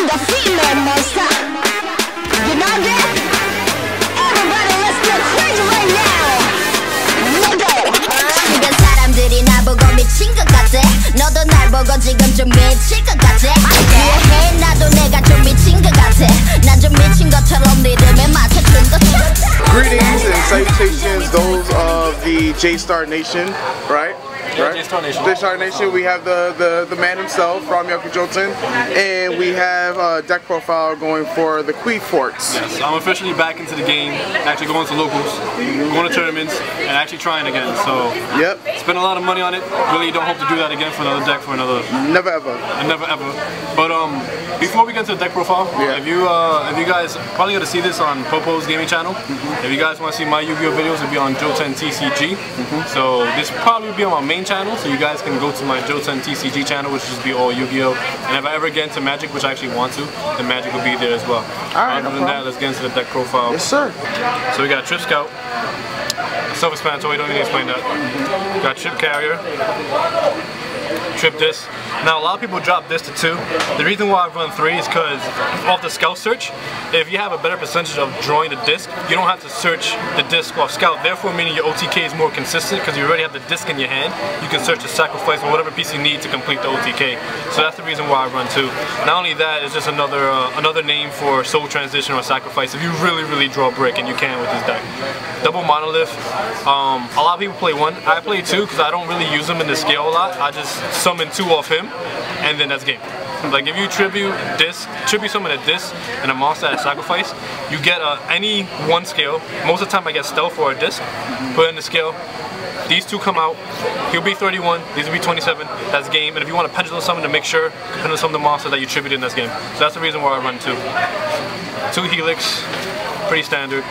the female monster. You know that? Everybody, let's get crazy right now. 주변 사람들이 나보고 미친 것 같아. 너도 날 보고 지금 좀 미칠 것 같아. 이해해 나도 내가 좀 미친 것 같아. 난 좀 미친 것처럼 리듬에 맞춰준 것. Greetings and salutations, those of the J-Star Nation, right? Yeah, J-Star Nation. J-Star Nation, we have the man himself, Jolton, and we have a deck profile going for the Qliphorts. Yes, I'm officially back into the game, actually going to locals, going to tournaments, and actually trying again. So, yep. Spent a lot of money on it. Really don't hope to do that again for another deck for another. Never ever. Never ever. But before we get to the deck profile, if you guys probably gonna see this on Popo's gaming channel. If you guys want to see my Yu-Gi-Oh videos, it'll be on JoutenTCG. So this will probably be on my main channel, so you guys can go to my JoutenTCG channel, which will just be all Yu-Gi-Oh. And if I ever get into Magic, which I actually want to, then Magic will be there as well. Alright, other than that, let's get into the deck profile. Yes, sir. So we got Trip Scout, self-explanatory, don't need to explain that. We got Trip Carrier, Trip Disc. Now a lot of people drop Disc to 2. The reason why I've run 3 is because off the Scout search, if you have a better percentage of drawing the disc, you don't have to search the disc off Scout, therefore meaning your OTK is more consistent because you already have the disc in your hand. You can search the sacrifice or whatever piece you need to complete the OTK. So that's the reason why I run 2. Not only that, it's just another name for soul transition or sacrifice if you really draw brick, and you can with this deck. Double monolith. A lot of people play 1. I play 2 because I don't really use them in the scale a lot. I just summon 2 off him, and then that's game. Like if you tribute summon a disc and a monster at a sacrifice, you get any 1 scale. Most of the time I get stealth or a disc, put it in the scale. These 2 come out, he'll be 31, these will be 27, that's game. And if you want to pendulum summon to make sure, pendulum summon the monster that you tributed in this game. So that's the reason why I run 2. 2 Helix, pretty standard.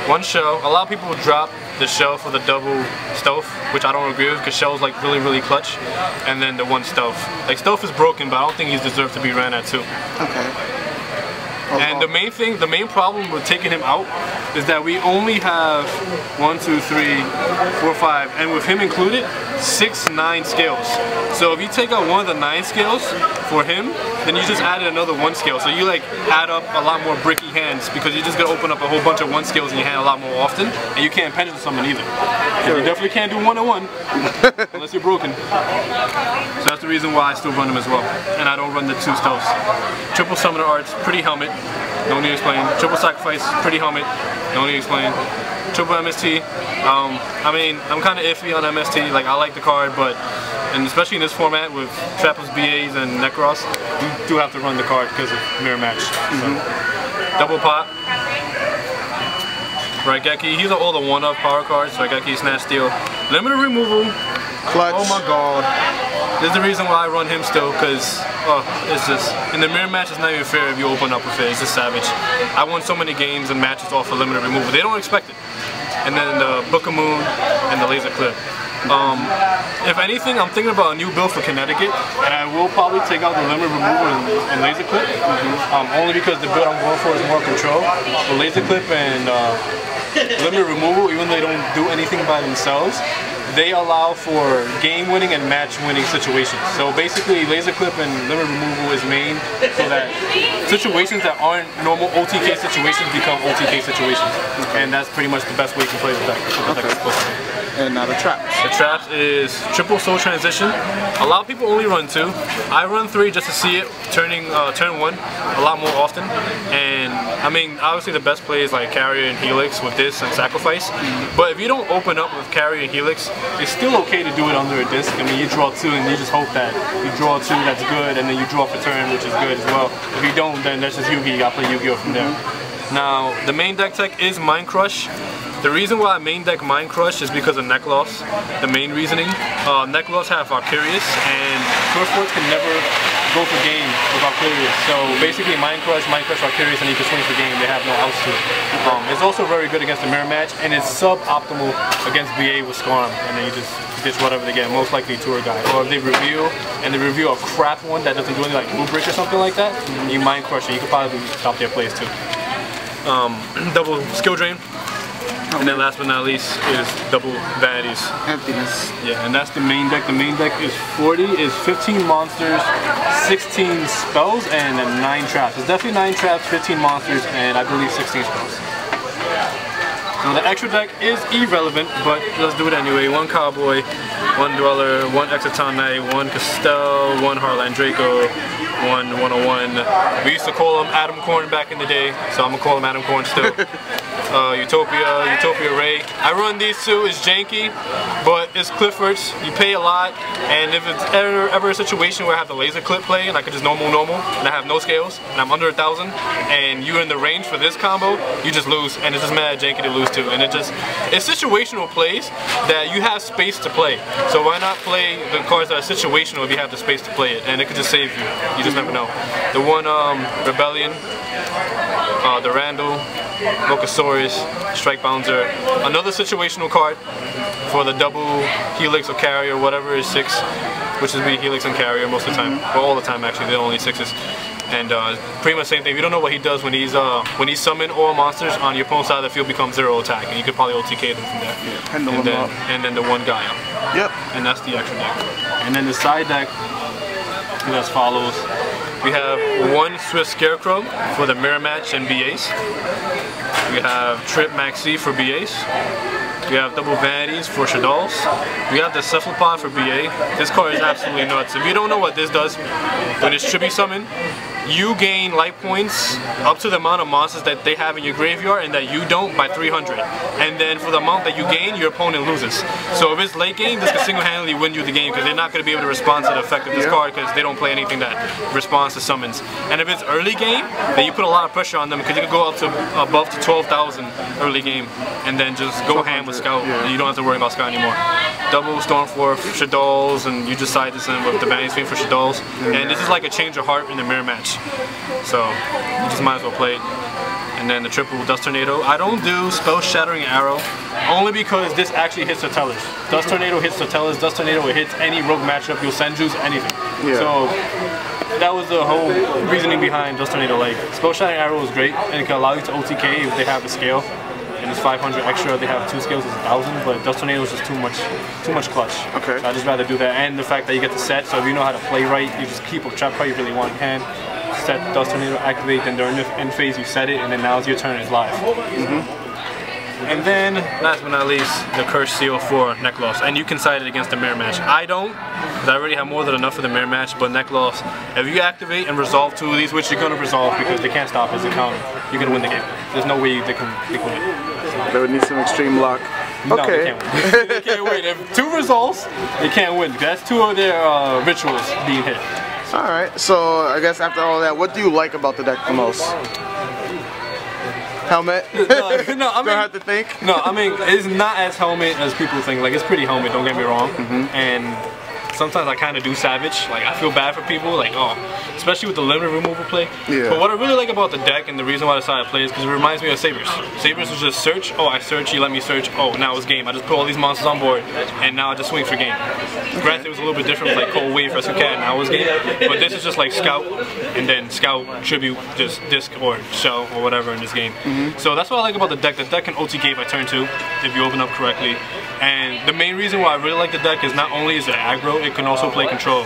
1 shell. A lot of people drop the shell for the double stealth, which I don't agree with because shell's like really clutch. And then the 1 stealth. Like stealth is broken, but I don't think he's deserved to be ran at 2. Okay. And the main problem with taking him out is that we only have 1, 2, 3, 4, 5, and with him included, 6, 9 scales. So if you take out one of the 9 scales for him, then you just added another 1 scale. So you like add up a lot more bricky hands because you're just gonna open up a whole bunch of 1 scales in your hand a lot more often, and you can't pendulum summon either. Sure. You definitely can't do 1-on-1 unless you're broken. So that's the reason why I still run them as well, and I don't run the 2 stealths. Triple summoner arts, pretty helmet. No need to explain. Triple sacrifice, pretty helmet. No need to explain. Triple MST. I mean, I'm kind of iffy on MST. Like, I like the card, but, and especially in this format with Trappers, BAs, and Necros, you do have to run the card because of mirror match. So. Double pot. Raigeki. These are all the 1-of power cards. Raigeki, Snatch Steal. Limited removal. Clutch. Oh my god. This is the reason why I run him still, because it's just, in the mirror match it's not even fair if you open up with it, it's just savage. I won so many games and matches off of limited removal, they don't expect it. And then the Book of Moon and the Laser Clip. If anything, I'm thinking about a new build for Connecticut, and I will probably take out the limited removal and Laser Clip, only because the build I'm going for is more control. The Laser Clip and limited removal, even though they don't do anything by themselves, they allow for game-winning and match-winning situations. So basically, Laser Clip and Limit Removal is main so that situations that aren't normal OTK situations become OTK situations. And that's pretty much the best way you can play the deck. And now the traps. The traps is triple soul transition. A lot of people only run 2. I run 3 just to see it turn 1 a lot more often. And I mean, obviously the best play is like Carrier and Helix with this and Sacrifice. But if you don't open up with Carrier and Helix, it's still okay to do it under a disc. I mean, you draw 2 and you just hope that you draw 2 that's good, and then you draw for turn, which is good as well. If you don't, then that's just Yu-Gi-Oh! You gotta play Yu-Gi-Oh! From there. Now, the main deck tech is Mind Crush. The reason why I main deck Mind Crush is because of Neck Loss. The main reasoning. Neck Loss have Arcurious, and Qliphort can never go for game with Arcurious. So basically Mind Crush, Arcurious, and you can swing for game. They have no outs to it. It's also very good against the mirror match, and it's suboptimal against BA with Scarm. And then you just ditch whatever they get, most likely Tour Guide. Or if they reveal, and they reveal a crap one that doesn't do anything like Blue Brick or something like that, you Mind Crush it. You could probably stop their plays too. Double Skill Drain. And then last but not least is double vanities. Emptiness. Yeah, and that's the main deck. The main deck is 15 monsters, 16 spells, and 9 traps. It's definitely 9 traps, 15 monsters, and I believe 16 spells. So the extra deck is irrelevant, but let's do it anyway. 1 Cowboy, 1 Dweller, 1 Exciton Knight, 1 Castell, 1 Heartland Draco, 1 101. We used to call him Adam Corn back in the day, so I'm gonna call him Adam Corn still. Utopia Ray. I run these two. It's janky, but it's Qliphorts. You pay a lot, and if it's ever a situation where I have the laser clip play and I could just normal, and I have no scales, and I'm under 1,000, and you're in the range for this combo, you just lose, and it's just mad janky to lose to. And it's situational plays that you have space to play. So why not play the cards that are situational if you have the space to play it, and it could just save you. You just never know. The one Rebellion, the Randall, Mochasaurus, Strike Bouncer, another situational card for the double Helix or Carrier, whatever is 6, which is be Helix and Carrier most of the time, well, all the time actually, they're only 6s. And pretty much the same thing. If you don't know what he does when he's summon all monsters on your opponent's side of the field, becomes 0 attack, and you could probably OTK them from there. Yeah, and then the one Gaia. Yep. And that's the extra deck. And then the side deck is as follows. We have 1 Swift Scarecrow for the Mirror Match and BAs. We have Trip Maxi for BAs. We have double vanities for Shaddolls. We have the Cephalopod for BA. This card is absolutely nuts. If you don't know what this does, when it's Tribute Summon, you gain life points up to the amount of monsters that they have in your graveyard and that you don't by 300. And then for the amount that you gain, your opponent loses. So if it's late game, this can single-handedly win you the game because they're not going to be able to respond to the effect of this card because they don't play anything that responds to summons. And if it's early game, then you put a lot of pressure on them because you can go up to above to 12,000 early game and then just go ham with Scout and you don't have to worry about Scout anymore. Double Stormforth, Shaddolls, and you just side this in with the Vanity Fiend for Shaddolls. And this is like a change of heart in the Mirror Match. So you just might as well play it. And then the triple Dust Tornado. I don't do Spell Shattering Arrow only because this actually hits Tortellers. Dust Tornado hits Tortellers. Dust Tornado, it hits any rogue matchup. You'll send juice, anything. Yeah. So that was the whole reasoning behind Dust Tornado. Like, Spell Shattering Arrow is great and it can allow you to OTK if they have a scale. And it's 500 extra. They have 2 scales, it's 1,000. But Dust Tornado is just too much clutch. Okay. So I just rather do that. And the fact that you get the set. So if you know how to play right, you just keep a trap card you really want in hand. Set Dust Tornado, activate, then during the end phase you set it, and then now it's your turn, it's live. And then, last but not least, the Cursed Seal for Neck Loss. And you can side it against the Mirror Match. I don't, because I already have more than enough for the Mirror Match, but Neck Loss, if you activate and resolve 2 of these, which you're going to resolve because they can't stop as a counter, you're going to win the game. There's no way they can win. They would need some extreme luck. No, okay. They can't win. They can't win. If 2 resolves, they can't win. That's 2 of their rituals being hit. Alright, so I guess after all that, what do you like about the deck the most? Helmet? No, I mean, don't have to think? No, I mean, it's not as helmet as people think. Like, it's pretty helmet, don't get me wrong. And sometimes I kind of do savage. Like, I feel bad for people, like, oh, especially with the limited removal play. Yeah. But what I really like about the deck and the reason why I decided to play is because it reminds me of Sabers. Sabers was just search, oh, I search, you let me search, oh, now it's game. I just put all these monsters on board, and now I just swing for game. Granted, it was a little bit different with like Cold Wave, Rescue Cat, and now it's game. But this is just like Scout, and then Scout, Tribute, just Disc, or Shell, or whatever in this game. So that's what I like about the deck. The deck can OTK by turn 2, if you open up correctly. And the main reason why I really like the deck is not only is it aggro, it can also play control.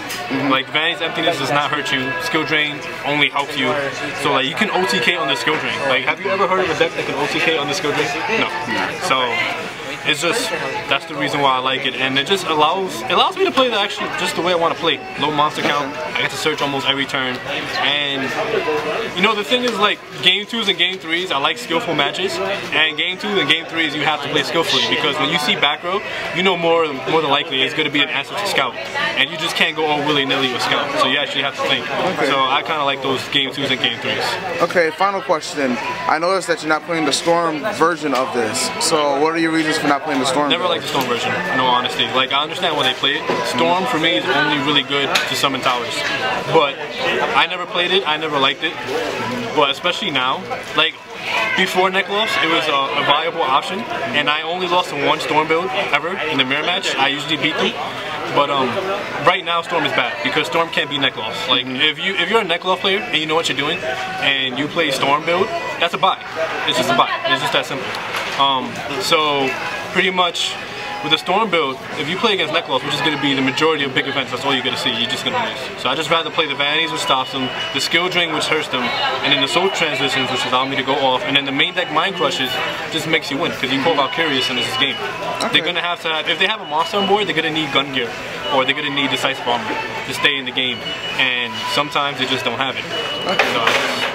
Like Vanity's Emptiness does not hurt you, Skill Drain only helps you. So like you can OTK on the Skill Drain. Like have you ever heard of a deck that can OTK on the Skill Drain? No. So it's just, that's the reason why I like it, and it just allows me to play actually just the way I want to play. Low monster count, I get to search almost every turn, and you know the thing is like game 2s and game 3s, I like skillful matches, and game 2s and game 3s you have to play skillfully because when you see back row, you know more than likely it's going to be an answer to Scout, and you just can't go all willy-nilly with Scout, so you actually have to think. So I kind of like those game 2s and game 3s. Okay, final question. I noticed that you're not playing the Storm version of this, so what are your reasons for not playing the Storm? Never liked the Storm version, no honesty. Like I understand why they play it. Storm for me is only really good to summon towers. But I never played it, I never liked it. But especially now, like before Neck Loss, it was a viable option, and I only lost to 1 Storm build ever in the Mirror Match. I usually beat them. But right now Storm is bad because Storm can't be Neck Loss. Like if you're a Neck Loss player and you know what you're doing and you play Storm build, that's a buy. It's just a buy. It's just that simple. So pretty much with the Storm build, if you play against Necklace, which is going to be the majority of big events, that's all you're going to see, you're just going to lose. So I just rather play the Vanities, which stops them, the Skill Drain, which hurts them, and then the Soul Transitions, which allow me to go off, and then the main deck Mind Crushes just makes you win, because you call Valkyrius in this game. Okay. They're going to have, if they have a monster on board, they're going to need Gun Gear, or they're going to need Decisive Armor to stay in the game, and sometimes they just don't have it. Okay. So,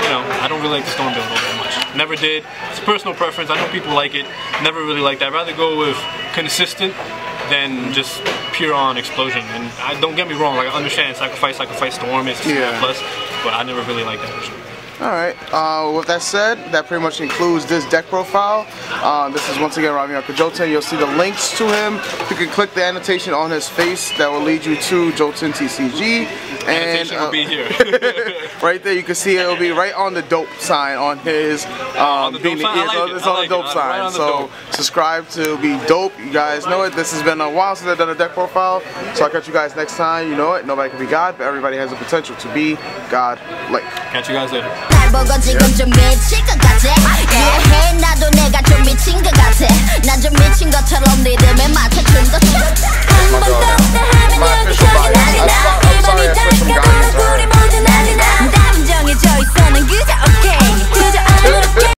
you know, I don't really like the Storm build all that much. Never did. It's a personal preference. I know people like it. Never really liked that. I'd rather go with consistent than just pure on explosion. And don't get me wrong, like I understand sacrifice Storm is a plus, but I never really liked that version. Alright, with that said, that pretty much includes this deck profile. This is once again Ravi Uncle Joten. You'll see the links to him. You can click the annotation on his face that will lead you to JoutenTCG. And will be here. right there, you can see it will be right on the dope sign on his beanie. It's on the dope sign. So subscribe to be dope. You guys know it. This has been a while since I've done a deck profile. So I'll catch you guys next time. You know it. Nobody can be God, but everybody has the potential to be God-like. Catch you guys later. 날 보고 지금 좀 미칠 것 같아. 이해해 나도 내가 좀 미친 것 같아. 난 좀 미친 것처럼 리듬에 맞춰 춤도 춰.